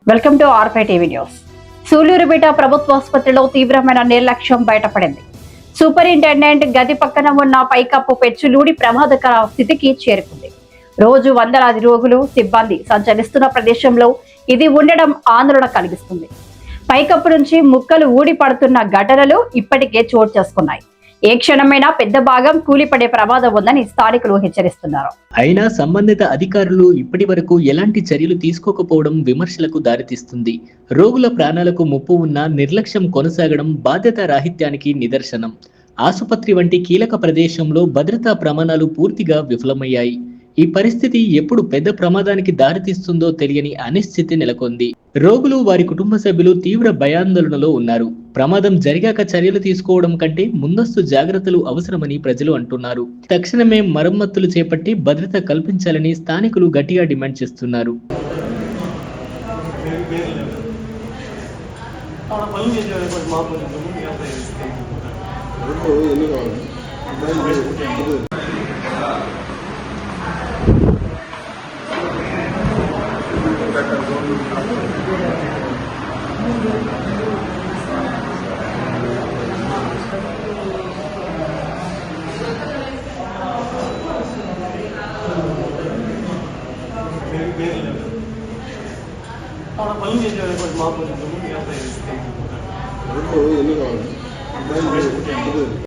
Welcome to ఆర్పై TV news. Sullurpeta ప్రభుత్వ ఆసుపత్రిలో తీవ్రమైన నిర్లక్ష్యం బయటపడింది. సూపరింటెండెంట్ గది పక్కన ఉన్న పైకప్పు పెచ్చులూడి ప్రమాదకర స్థితికి చేరుకుంది. రోజు వందలాది రోగులు, సిబ్బంది సంచరిస్తున్న ప్రదేశంలో ఇది ఉండడం ఆందోళన కలిగిస్తుంది. పైకప్పు నుంచి ముక్కలు ఊడి పడుతున్న ఘటనలు ఇప్పటికే చోటు చేసుకున్నాయి. ఏ క్షణమైనా పెద్ద భాగం కూలిపడే ప్రమాదం ఉందని స్థానికులు హెచ్చరిస్తున్నారు. అయినా సంబంధిత అధికారులు ఇప్పటి వరకు ఎలాంటి చర్యలు తీసుకోకపోవడం విమర్శలకు దారితీస్తుంది. రోగుల ప్రాణాలకు ముప్పు ఉన్న నిర్లక్ష్యం కొనసాగడం బాధ్యత రాహిత్యానికి నిదర్శనం. ఆసుపత్రి వంటి కీలక ప్రదేశంలో భద్రతా ప్రమాణాలు పూర్తిగా విఫలమయ్యాయి. ఈ పరిస్థితి ఎప్పుడు పెద్ద ప్రమాదానికి దారితీస్తుందో తెలియని అనిశ్చితి నెలకొంది. రోగులు, వారి కుటుంబ సభ్యులు తీవ్ర భయాందోళనలో ఉన్నారు. ప్రమాదం జరిగాక చర్యలు తీసుకోవడం కంటే ముందస్తు జాగ్రత్తలు అవసరమని ప్రజలు అంటున్నారు. తక్షణమే మరమ్మతులు చేపట్టి భద్రత కల్పించాలని స్థానికులు గట్టిగా డిమాండ్ చేస్తున్నారు. పనులు చేసేవాళ్ళు మా పనులు